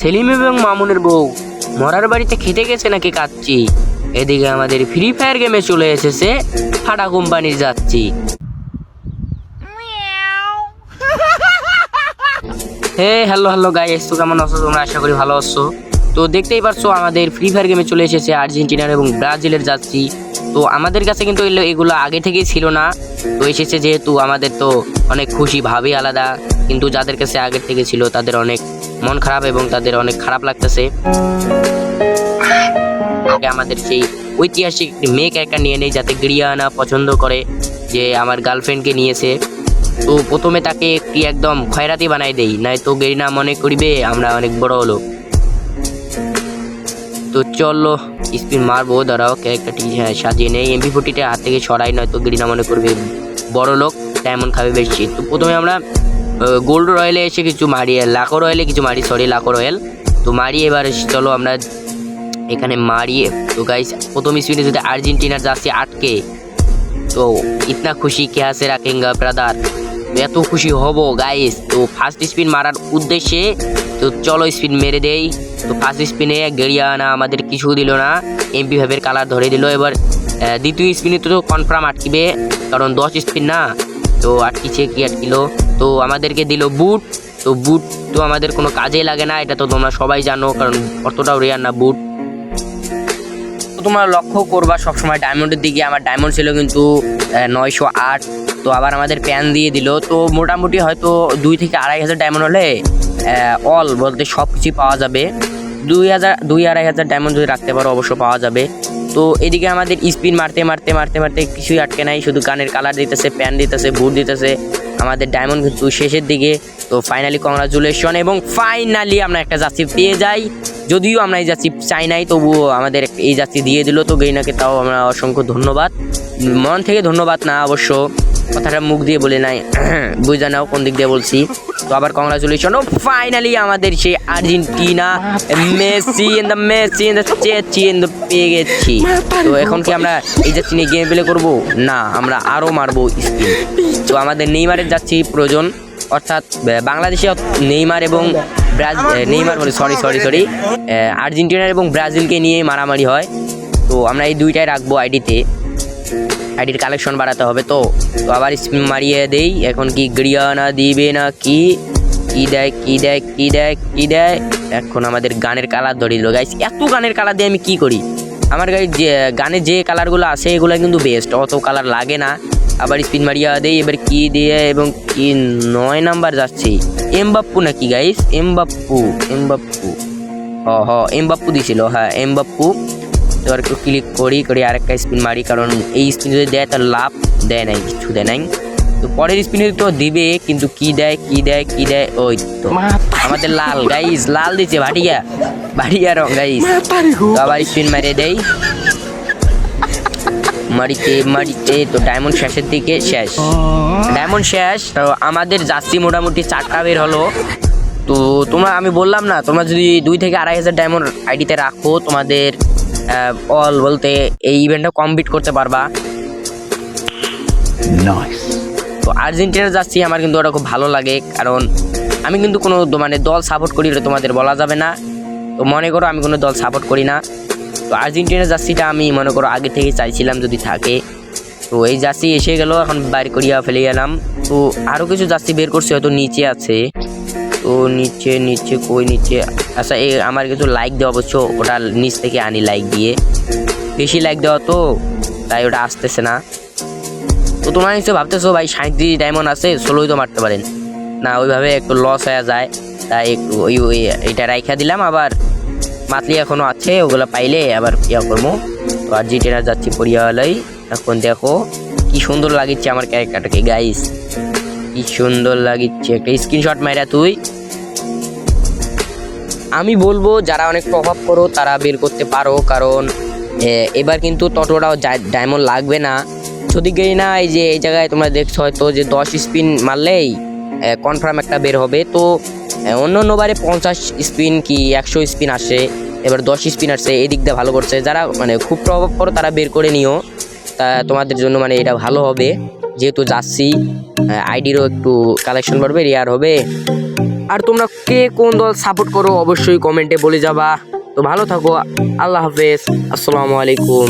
সেলিম এবং মামুনের বউ মরার বাড়িতে খেতে গেছে নাকি কাচ্চি। এদিকে আমাদের ফ্রি ফায়ার গেমে চলে এসেছে ফাটা কোম্পানির যাচ্ছি। হে হ্যালো গাইস, তো কেমন আছো তোমরা? আশা করি ভালো আছো। তো দেখতেই পারছো আমাদের ফ্রি ফায়ার গেমে চলে এসেছে আর্জেন্টিনার এবং ব্রাজিলের যাচ্ছি। তো আমাদের কাছে কিন্তু এগুলো আগে থেকেই ছিল না, তো এসেছে যেহেতু আমাদের তো অনেক খুশি, ভাবি আলাদা। কিন্তু যাদের কাছে আগের থেকে ছিল তাদের অনেক মন খারাপ এবং তাদের অনেক খারাপ লাগতেছে। আমাদের সেই ঐতিহাসিক মেয়ে ক্যারেক্টার নিয়ে নেই যাতে গিরিয়ানা পছন্দ করে, যে আমার গার্লফ্রেন্ডকে নিয়েছে। তো প্রথমে তাকে একটি একদম খয়রাতি বানাই দেই, নাই তো গেরিনা মনে করিবে আমরা অনেক বড় হলো। তো চলো স্পিন মারবো, দাঁড়াও ক্যারেক্টারটি সাজিয়ে নেই। MP40টা হাত থেকে সরাই, নয়তো গেরিনা মনে করবে বড় লোক, ডায়মন্ড খাবে বেশি। তো প্রথমে আমরা গোল্ড রয়েলে এসে কিছু মারি, লাখো রয়েলে কিছু মারি, লাখো রয়েল তো মারি। এবার চলো আমরা এখানে মারি। তো গাইস প্রথম স্পিনে যদি আর্জেন্টিনার যাচ্ছে আটকে, তো ইতনা খুশি কে সে রাখেঙ্গা ব্রাদার, এত খুশি হব গাইস। তো ফার্স্ট স্পিন মারার উদ্দেশ্যে তো চলো স্পিন মেরে দেই। তো ফার্স্ট স্পিনে গেরিয়ানা আমাদের কিছু দিল না, MP5 এর কালার ধরে দিল। এবার দ্বিতীয় স্পিনে তো কনফার্ম আটকিবে, কারণ 10 স্পিন না, তো আটকিছে। কি আটকিলো? তো আমাদেরকে দিল বুট। তো বুট তো আমাদের কোনো কাজে লাগে না, এটা তো তোমরা সবাই জানো, কারণ অতটাও রেয়ার না বুট। তো তোমরা লক্ষ্য করবা সবসময় ডায়মন্ডের দিকে, আমার ডায়মন্ড ছিল কিন্তু 908। তো আবার আমাদের প্যান দিয়ে দিল। তো মোটামুটি হয়তো 2 থেকে 2,500 ডায়মন্ড হলে অল বলতে সব কিছুই পাওয়া যাবে। 2,000-2,500 ডায়মন্ড যদি রাখতে পারো অবশ্য পাওয়া যাবে। তো এদিকে আমাদের স্পিন মারতে মারতে মারতে মারতে কিছুই আটকে নাই, শুধু গানের কালার দিতেছে, প্যান দিতেছে, বুট দিতেছে। আমাদের ডায়মন্ড কিন্তু শেষের দিকে। তো ফাইনালি কংগ্রাচুলেশন, এবং ফাইনালি আমরা একটা যাত্রী পেয়ে যাই। যদিও আমরা এই যাত্রী চাই নাই, তবুও আমাদের এই যাত্রী দিয়ে দিল। তো গেইনাকে তাও আমরা অসংখ্য ধন্যবাদ, মন থেকে ধন্যবাদ না, অবশ্য কথাটা মুখ দিয়ে বলে নাই, বুঝে নাও কোন দিক দিয়ে বলছি। তো আবার কংগ্রাচুলেশন, ও ফাইনালি আমাদের সেই আর্জেন্টিনা মেসি পেয়ে গেছি। তো এখন কি আমরা এই যাচ্ছি নিয়ে গেম প্লে করবো? না, আমরা আরও মারবো স্পিন। তো আমাদের নেইমারের যাচ্ছি প্রয়োজন, অর্থাৎ বাংলাদেশে নেইমার এবং সরি আর্জেন্টিনার এবং ব্রাজিলকে নিয়ে মারামারি হয়। তো আমরা এই দুইটাই রাখবো আইডির কালেকশন বাড়াতে হবে। তো আবার স্পিন মারিয়ে দেই। এখন কি গিরিয়ানা দিবে না কি দেয়? এখন আমাদের গানের কালার ধরে দিল গাইস। এত গানের কালার দিয়ে আমি কি করি? আমার গাড়ি যে গানের যে কালারগুলো আছে এগুলো কিন্তু বেস্ট, অত কালার লাগে না। আবার স্পিন মারিয়া দেই। এবার কি দিয়ে, এবং কি 9 নাম্বার যাচ্ছে এমবাপ্পু নাকি গাইস? এমবাপ্পু এমবাপ্পু দিছিল, হ্যাঁ এমবাপ্পু। তো আর একটু ক্লিক করি আরেকটা স্পিন মারি, কারণ এই স্পিন যদি দেয় তার লাভ দেয় নাই, কিছু দেয় নাই। তো পরের স্পিনে তো দিবে, কিন্তু কি দেয়? ওই তো আমাদের লাল গাইস, লাল দিচ্ছে ভাটিয়া রং গাইস। তো আবার স্পিন মারিয়ে দেই, মারিতে। তো ডায়মন্ড শেষের দিকে, ডায়মন্ড শেষ। তো আমাদের যাত্রী মোটামুটি 4টা বের হলো। তো আমি বললাম না, তোমরা যদি 2 থেকে 2,500 ডায়মন্ড আইডিতে রাখো, তোমাদের অল বলতে এই ইভেন্টটা কমপ্লিট করতে পারবা। তো আর্জেন্টিনা যাচ্ছি আমার কিন্তু ওটা খুব ভালো লাগে, কারণ আমি কিন্তু কোনো দল সাপোর্ট করি, তোমাদের বলা যাবে না। তো মনে করো আমি কোনো দল সাপোর্ট করি না। তো আর্জেন্টিনা জার্সিটা আমি মনে করো আগে থেকে চাইছিলাম যদি থাকে। তো এই জার্সি এসে গেল, এখন বাইর করিয়া ফেলে গেলাম। তো আরও কিছু জার্সি বের করছি, হয়তো নিচে আছে। তো নিচে আচ্ছা আমার কিছু লাইক দেওয়া, অবশ্য ওটা নিচ থেকে আনি লাইক দিয়ে, বেশি লাইক দেওয়া তো তাই ওটা আসতেছে না। তো তোমরা নিশ্চয়ই ভাবতেছো ভাই 37 ডায়মন্ড আছে, 16ই তো মারতে পারেন না, ওইভাবে একটু লস হয়ে যায়, তাই একটু এইটা রাইখা দিলাম। আবার মাতলি এখনো আছে, ওগুলো পাইলে আবার ইয়া করবো। তো আর্জেন্টিনা যাচ্ছি পরিয়ালাই। এখন দেখো কি সুন্দর লাগিচ্ছে আমার ক্যারেক্টারটাকে গাইস, কি সুন্দর লাগিচ্ছে। একটা স্ক্রিনশট মাইরা তুই, আমি বলবো যারা অনেক প্রভাব করো তারা বের করতে পারো, কারণ এবার কিন্তু ততটাও ডায়মন্ড লাগবে না। যদি গেই না এই যে এই জায়গায় তোমরা দেখছো হয়তো যে 10 স্পিন মারলেই কনফার্ম একটা বের হবে। তো অন্য বারে 50 স্পিন কি 100 স্পিন আসে, এবার 10 স্পিন আসছে, এই দিক দিয়ে ভালো করছে। যারা খুব প্রভাব করো তারা বের করে নিও, তা তোমাদের জন্য এটা ভালো হবে, যেহেতু যাচ্ছি আইডিরও একটু কালেকশন বাড়বে, রেয়ার হবে। আর তোমরা কে কোন দল সাপোর্ট করো অবশ্যই কমেন্টে বলে যাবা। তো ভালো থাকো, আল্লাহ হাফেজ, আসসালামু আলাইকুম।